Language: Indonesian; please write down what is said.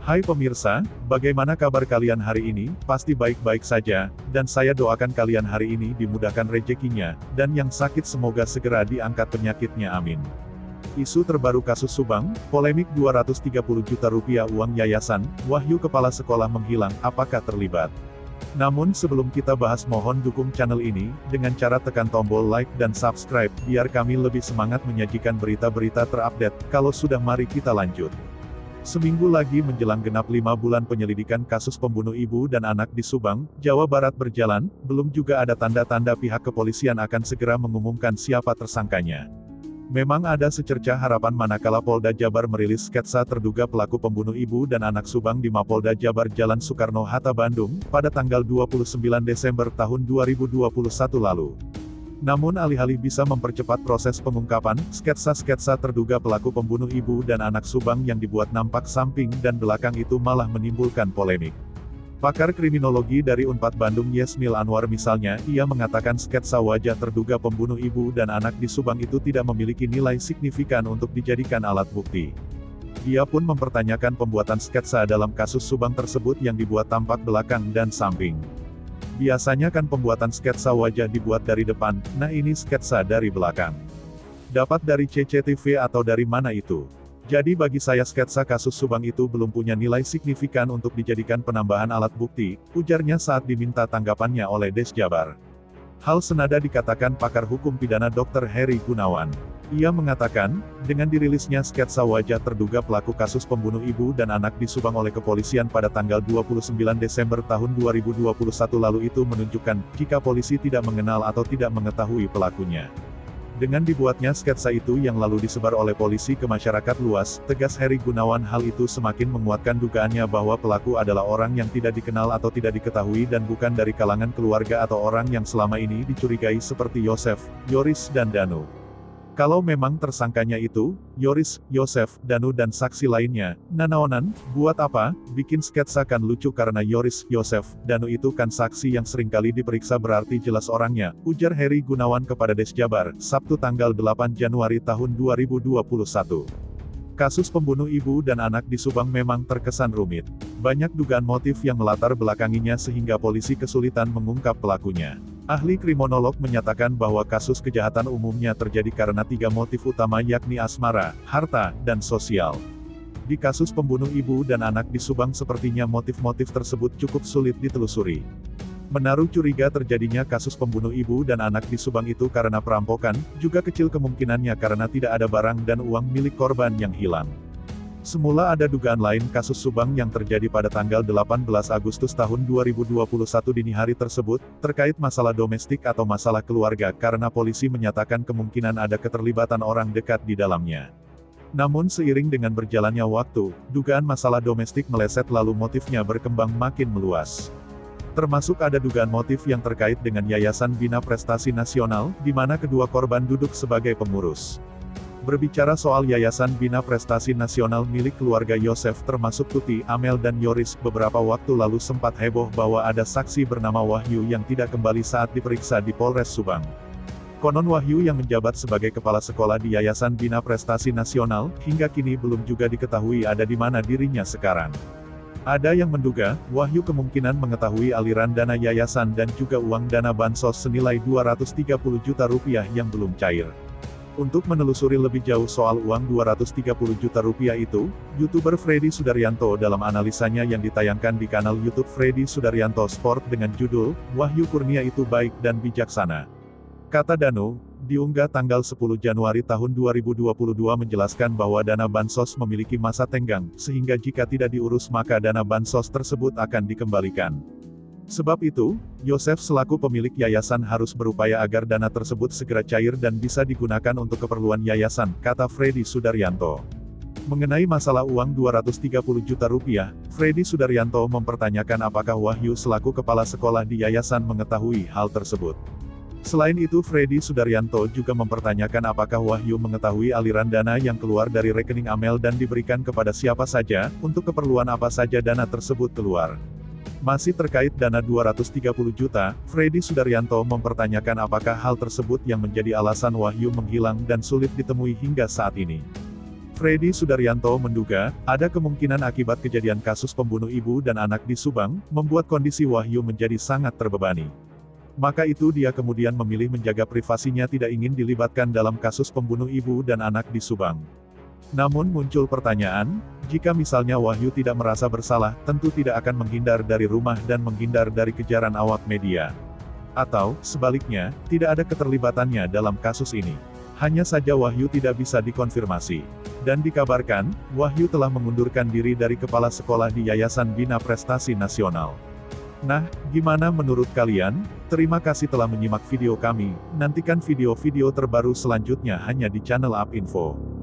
Hai pemirsa, bagaimana kabar kalian hari ini? Pasti baik-baik saja, dan saya doakan kalian hari ini dimudahkan rezekinya, dan yang sakit semoga segera diangkat penyakitnya amin. Isu terbaru kasus Subang, polemik 230 juta rupiah uang yayasan, Wahyu kepala sekolah menghilang, apakah terlibat? Namun sebelum kita bahas mohon dukung channel ini, dengan cara tekan tombol like dan subscribe, biar kami lebih semangat menyajikan berita-berita terupdate. Kalau sudah mari kita lanjut. Seminggu lagi menjelang genap 5 bulan penyelidikan kasus pembunuh ibu dan anak di Subang, Jawa Barat berjalan, belum juga ada tanda-tanda pihak kepolisian akan segera mengumumkan siapa tersangkanya. Memang ada secercah harapan manakala Polda Jabar merilis sketsa terduga pelaku pembunuh ibu dan anak Subang di Mapolda Jabar Jalan Soekarno-Hatta Bandung, pada tanggal 29 Desember tahun 2021 lalu. Namun alih-alih bisa mempercepat proses pengungkapan, sketsa-sketsa terduga pelaku pembunuh ibu dan anak Subang yang dibuat nampak samping dan belakang itu malah menimbulkan polemik. Pakar kriminologi dari Unpad Bandung Yesmil Anwar misalnya, ia mengatakan sketsa wajah terduga pembunuh ibu dan anak di Subang itu tidak memiliki nilai signifikan untuk dijadikan alat bukti. Ia pun mempertanyakan pembuatan sketsa dalam kasus Subang tersebut yang dibuat tampak belakang dan samping. Biasanya kan pembuatan sketsa wajah dibuat dari depan, nah ini sketsa dari belakang. Dapat dari CCTV atau dari mana itu? Jadi bagi saya sketsa kasus Subang itu belum punya nilai signifikan untuk dijadikan penambahan alat bukti, ujarnya saat diminta tanggapannya oleh Des Jabar. Hal senada dikatakan pakar hukum pidana Dr. Heri Gunawan. Ia mengatakan, dengan dirilisnya sketsa wajah terduga pelaku kasus pembunuh ibu dan anak di Subang oleh kepolisian pada tanggal 29 Desember tahun 2021 lalu itu menunjukkan, jika polisi tidak mengenal atau tidak mengetahui pelakunya. Dengan dibuatnya sketsa itu yang lalu disebar oleh polisi ke masyarakat luas, tegas Heri Gunawan, hal itu semakin menguatkan dugaannya bahwa pelaku adalah orang yang tidak dikenal atau tidak diketahui dan bukan dari kalangan keluarga atau orang yang selama ini dicurigai seperti Yosef, Yoris dan Danu. Kalau memang tersangkanya itu, Yoris, Yosef, Danu dan saksi lainnya, nanaonan, buat apa, bikin sketsa kan lucu karena Yoris, Yosef, Danu itu kan saksi yang seringkali diperiksa berarti jelas orangnya, ujar Heri Gunawan kepada Des Jabar, Sabtu tanggal 8 Januari tahun 2021. Kasus pembunuh ibu dan anak di Subang memang terkesan rumit. Banyak dugaan motif yang melatar belakanginya sehingga polisi kesulitan mengungkap pelakunya. Ahli kriminolog menyatakan bahwa kasus kejahatan umumnya terjadi karena 3 motif utama yakni asmara, harta, dan sosial. Di kasus pembunuh ibu dan anak di Subang sepertinya motif-motif tersebut cukup sulit ditelusuri. Menaruh curiga terjadinya kasus pembunuh ibu dan anak di Subang itu karena perampokan, juga kecil kemungkinannya karena tidak ada barang dan uang milik korban yang hilang. Semula ada dugaan lain kasus Subang yang terjadi pada tanggal 18 Agustus tahun 2021 dini hari tersebut, terkait masalah domestik atau masalah keluarga karena polisi menyatakan kemungkinan ada keterlibatan orang dekat di dalamnya. Namun seiring dengan berjalannya waktu, dugaan masalah domestik meleset lalu motifnya berkembang makin meluas. Termasuk ada dugaan motif yang terkait dengan Yayasan Bina Prestasi Nasional, di mana kedua korban duduk sebagai pengurus. Berbicara soal Yayasan Bina Prestasi Nasional milik keluarga Yosef termasuk Tuti, Amel dan Yoris, beberapa waktu lalu sempat heboh bahwa ada saksi bernama Wahyu yang tidak kembali saat diperiksa di Polres Subang. Konon Wahyu yang menjabat sebagai kepala sekolah di Yayasan Bina Prestasi Nasional, hingga kini belum juga diketahui ada di mana dirinya sekarang. Ada yang menduga, Wahyu kemungkinan mengetahui aliran dana yayasan dan juga uang dana bansos senilai 230 juta rupiah yang belum cair. Untuk menelusuri lebih jauh soal uang 230 juta rupiah itu, YouTuber Freddy Sudaryanto dalam analisanya yang ditayangkan di kanal YouTube Freddy Sudaryanto Sport dengan judul, Wahyu Kurnia itu baik dan bijaksana. Kata Danu, diunggah tanggal 10 Januari tahun 2022 menjelaskan bahwa dana bansos memiliki masa tenggang, sehingga jika tidak diurus maka dana bansos tersebut akan dikembalikan. Sebab itu, Yosef selaku pemilik yayasan harus berupaya agar dana tersebut segera cair dan bisa digunakan untuk keperluan yayasan, kata Freddy Sudaryanto. Mengenai masalah uang 230 juta rupiah, Freddy Sudaryanto mempertanyakan apakah Wahyu selaku kepala sekolah di yayasan mengetahui hal tersebut. Selain itu Freddy Sudaryanto juga mempertanyakan apakah Wahyu mengetahui aliran dana yang keluar dari rekening Amel dan diberikan kepada siapa saja, untuk keperluan apa saja dana tersebut keluar. Masih terkait dana 230 juta, Freddy Sudaryanto mempertanyakan apakah hal tersebut yang menjadi alasan Wahyu menghilang dan sulit ditemui hingga saat ini. Freddy Sudaryanto menduga, ada kemungkinan akibat kejadian kasus pembunuh ibu dan anak di Subang, membuat kondisi Wahyu menjadi sangat terbebani. Maka itu dia kemudian memilih menjaga privasinya, tidak ingin dilibatkan dalam kasus pembunuh ibu dan anak di Subang. Namun muncul pertanyaan, jika misalnya Wahyu tidak merasa bersalah, tentu tidak akan menghindar dari rumah dan menghindar dari kejaran awak media. Atau, sebaliknya, tidak ada keterlibatannya dalam kasus ini. Hanya saja Wahyu tidak bisa dikonfirmasi. Dan dikabarkan, Wahyu telah mengundurkan diri dari kepala sekolah di Yayasan Bina Prestasi Nasional. Nah, gimana menurut kalian? Terima kasih telah menyimak video kami, nantikan video-video terbaru selanjutnya hanya di channel UpInfo.